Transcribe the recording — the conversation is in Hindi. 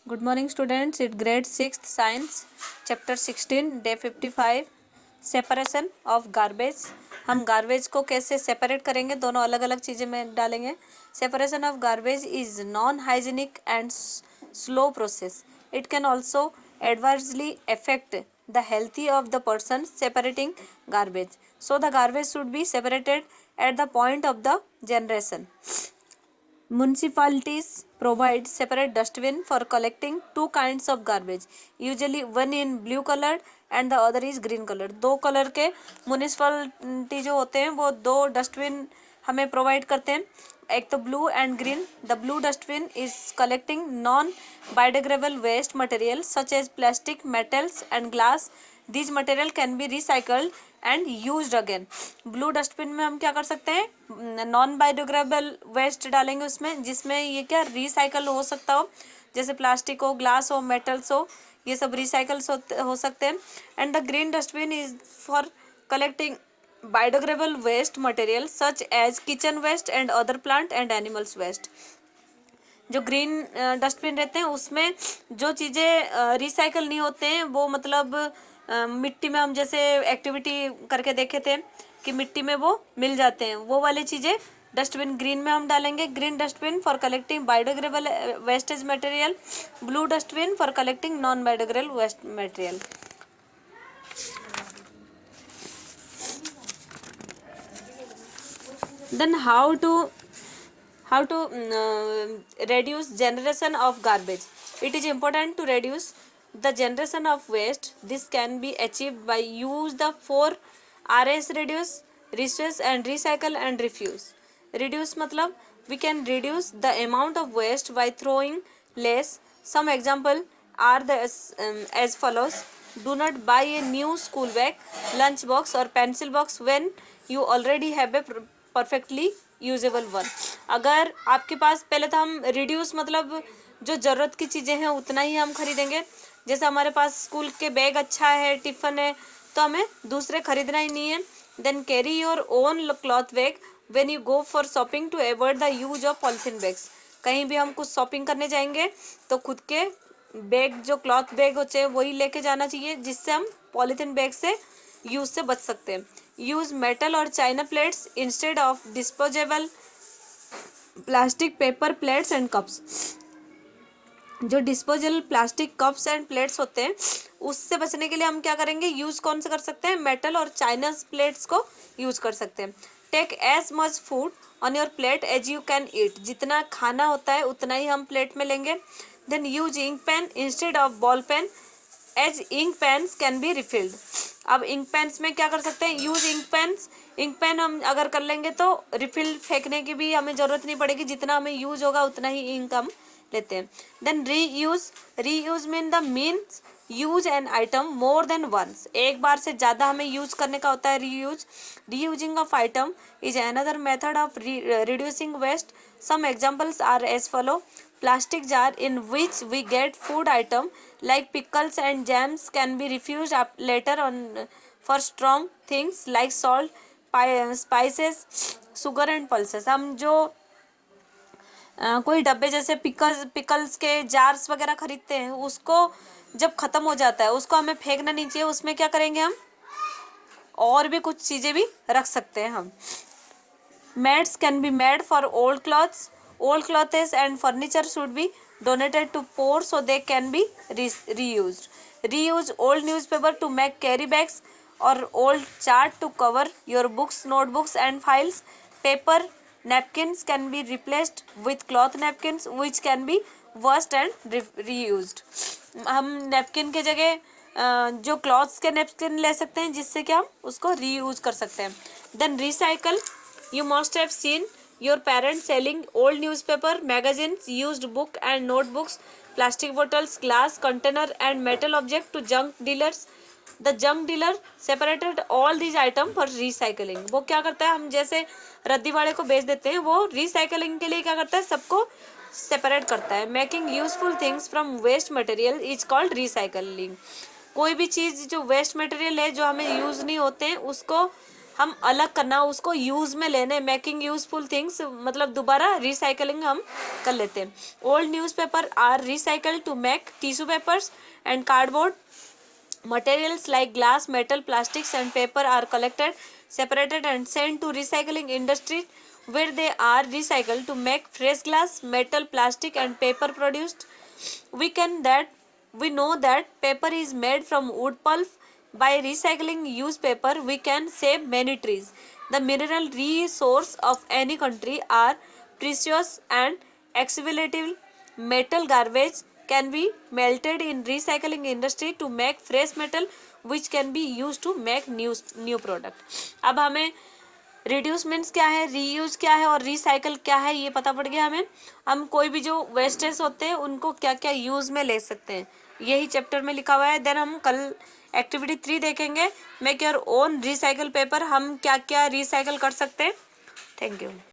Good morning students. It's grade 6th science chapter 16 day 55 separation of garbage. हम गार्बेज को कैसे सेपरेट करेंगे, दोनों अलग अलग चीज़ें में डालेंगे. Separation of garbage is non hygienic and slow process. It can also adversely affect the health of the person separating garbage. So the garbage should be separated at the point of the generation. Municipalities provide separate dustbin for collecting two kinds of garbage, usually one in blue colored and the other is green colored. दो कलर के म्यूनिसिपलिटी जो होते हैं वो दो डस्टबिन हमें प्रोवाइड करते हैं, एक तो blue and green. The blue dustbin is collecting non biodegradable waste material such as plastic, metals and glass. This material can be recycled and used again. Blue dustbin में हम क्या कर सकते हैं, नॉन बायोडिग्रेडेबल वेस्ट डालेंगे उसमें, जिसमें ये क्या रिसाइकल हो सकता हो, जैसे प्लास्टिक हो, ग्लास हो, मेटल्स हो, ये सब रिसाइकल हो सकते हैं. And the green dustbin is for collecting biodegradable waste material such as kitchen waste and other plant and animals waste. जो ग्रीन डस्टबिन रहते हैं उसमें जो चीज़ें रिसाइकल नहीं होते हैं वो मतलब मिट्टी में हम जैसे एक्टिविटी करके देखे थे कि मिट्टी में वो मिल जाते हैं, वो वाली चीज़ें डस्टबिन ग्रीन में हम डालेंगे. Green dustbin for collecting biodegradable wastage material, blue dustbin for collecting non biodegradable waste material. Then how to reduce generation of garbage. It is important to reduce the generation of waste. This can be achieved by use the 4 Rs: reduce, reuse and recycle and refuse. Reduce मतलब we can reduce the amount of waste by throwing less. Some example are as follows. Do not buy a new school bag, lunch box or pencil box when you already have a perfectly usable one. अगर आपके पास, पहले तो हम रिड्यूस मतलब जो ज़रूरत की चीज़ें हैं उतना ही हम खरीदेंगे. जैसे हमारे पास स्कूल के बैग अच्छा है, टिफ़िन है, तो हमें दूसरे खरीदना ही नहीं है. Then carry your own cloth bag when you go for shopping to avoid the use of polythene bags. कहीं भी हम कुछ शॉपिंग करने जाएंगे तो खुद के बैग, जो क्लॉथ बैग होते हैं, वही लेके जाना चाहिए, जिससे हम पॉलीथीन बैग से यूज से बच सकते हैं. यूज मेटल और china plates instead of disposable plastic, paper plates and cups. जो disposable plastic cups and plates होते हैं उससे बचने के लिए हम क्या करेंगे, यूज़ कौन से कर सकते हैं, मेटल और चाइना प्लेट्स को यूज़ कर सकते हैं. Take as much food on your plate as you can eat. जितना खाना होता है उतना ही हम प्लेट में लेंगे. Then use ink pen instead of ball pen as ink pens can be refilled. अब इंक पेन्स में क्या कर सकते हैं, use ink pens. Ink pen हम अगर कर लेंगे तो रिफिल फेंकने की भी हमें ज़रूरत नहीं पड़ेगी, जितना हमें यूज होगा उतना ही इंक हम लेते हैं. Then reuse mean the means use an item more than once. एक बार से ज़्यादा हमें यूज करने का होता है reuse. Reusing of item is another method of reducing waste. Some examples are as follow. Plastic jar in which we get food item like pickles and jams can be refused later on for strong things like salt, spices, sugar and pulses. हम जो कोई डब्बे जैसे पिकल्स के जार्स वगैरह खरीदते हैं, उसको जब ख़त्म हो जाता है उसको हमें फेंकना नहीं चाहिए. उसमें क्या करेंगे, हम और भी कुछ चीज़ें भी रख सकते हैं हम. Mats can be made for old clothes. Old clothes and furniture should be donated to poor so they can be reused. Reuse old newspaper to make carry bags or old chart to cover your books, notebooks and files. Paper napkins can be replaced with cloth napkins which can be washed and reused. हम नैपकिन के जगह जो क्लॉथ्स के नैपकिन ले सकते हैं, जिससे कि हम उसको रीयूज कर सकते हैं. Then recycle. You must have seen your parents selling old newspaper, magazines, used book and notebooks, plastic bottles, glass container and metal object to junk dealers. The junk dealer separated all these items for recycling. वो क्या करता है, हम जैसे रद्दी वाले को बेच देते हैं, वो रिसाइकलिंग के लिए क्या करता है, सबको सेपरेट करता है. Making useful things from waste material is called recycling. कोई भी चीज़ जो वेस्ट मटेरियल है, जो हमें यूज़ नहीं होते हैं, उसको हम अलग करना, उसको यूज़ में लेने, मेकिंग यूजफुल थिंग्स, मतलब दोबारा रिसाइकलिंग हम कर लेते हैं। Old newspaper are recycled to make tissue papers and cardboard. Materials like glass, metal, plastics and paper are collected, separated and sent to recycling industry where they are recycled to make fresh glass, metal, plastic and paper produced. We know that paper is made from wood pulp. By recycling used paper, we can save many trees. The mineral resource of any country are precious and accessible. Metal garbage can be melted in recycling industry to make fresh metal which can be used to make new product. अब हमें रिड्यूस मीन्स क्या है, रीयूज क्या है और रिसाइकल क्या है ये पता पड़ गया हमें। हम कोई भी जो वेस्टेज होते हैं उनको क्या क्या यूज में ले सकते हैं, यही चैप्टर में लिखा हुआ है। देन हम कल एक्टिविटी 3 देखेंगे, make your own recycle paper, हम क्या क्या रिसाइकल कर सकते हैं। Thank you.